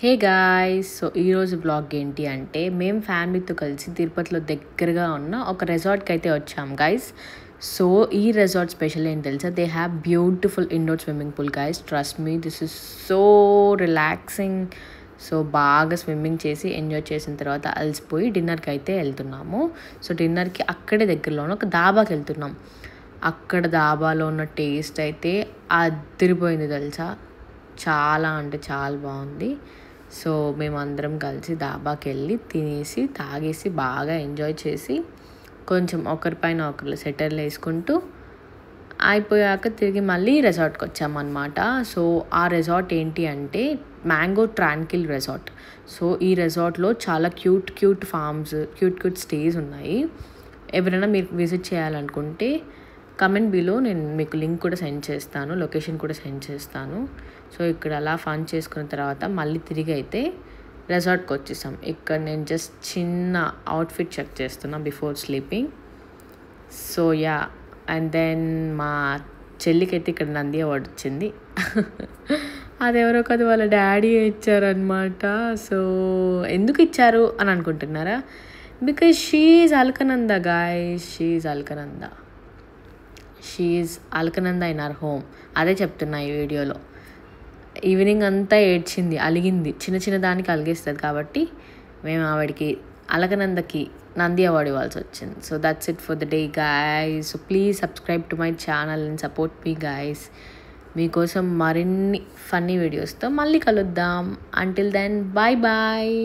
Hey guys, so ఈరోజు blog ఏంటి అంటే మేము ఫ్యామిలీతో కలిసి తిరుపతిలో దగ్గరగా ఉన్న ఒక రిసార్ట్కి అయితే వచ్చాం గైస్. సో ఈ రిసార్ట్ స్పెషల్ ఏంటి తెలుసా, they have beautiful indoor swimming pool guys. Trust me, this is so relaxing. So బాగా స్విమ్మింగ్ చేసి ఎంజాయ్ చేసిన తర్వాత అలసిపోయి డిన్నర్కి అయితే వెళ్తున్నాము. సో డిన్నర్కి అక్కడే దగ్గరలో ఒక దాబాకి వెళ్తున్నాం. అక్కడ దాబాలో ఉన్న టేస్ట్ అయితే అదిరిపోయింది తెలుసా, చాలా అంటే చాలా బాగుంది. సో మేమందరం కలిసి దాబాకి వెళ్ళి తినేసి తాగేసి బాగా ఎంజాయ్ చేసి కొంచెం ఒకరిపైన ఒకరు సెటర్లు వేసుకుంటూ అయిపోయాక తిరిగి మళ్ళీ రిసార్ట్కి వచ్చామన్నమాట. సో ఆ రిసార్ట్ ఏంటి అంటే మ్యాంగో ట్రాంకిల్ రిసార్ట్. సో ఈ రిసార్ట్లో చాలా క్యూట్ ఫార్మ్స్, క్యూట్ స్టేస్ ఉన్నాయి. ఎవరైనా మీరు విజిట్ చేయాలనుకుంటే కమెంట్ బిలో నేను మీకు లింక్ కూడా సెండ్ చేస్తాను, లొకేషన్ కూడా సెండ్ చేస్తాను. సో ఇక్కడ అలా ఫన్ చేసుకున్న తర్వాత మళ్ళీ తిరిగి అయితే రిసార్ట్కి వచ్చేసాం. ఇక్కడ నేను జస్ట్ చిన్న అవుట్ఫిట్ చెక్ చేస్తున్నా before sleeping. So yeah, and then మా చెల్లికైతే ఇక్కడ నంది అవార్డు వచ్చింది. అదెవరో కాదు, వాళ్ళ డాడీ ఇచ్చారనమాట. సో ఎందుకు ఇచ్చారు అని అనుకుంటున్నారా? Because she's Alaknanda guys, she's Alaknanda in our home. అదే చెప్తున్నా ఈ వీడియోలో. ఈవినింగ్ అంతా ఏడ్చింది, అలిగింది, చిన్న దానికి అలిగేస్తుంది కాబట్టి మేము ఆవిడకి అలకనందకి నంది అవార్డు ఇవ్వాల్సి వచ్చింది. So that's it for the day guys. So please subscribe to my channel and support me guys. మీకోసం మరిన్ని ఫన్నీ వీడియోస్తో మళ్ళీ కలుద్దాం. Until then, bye.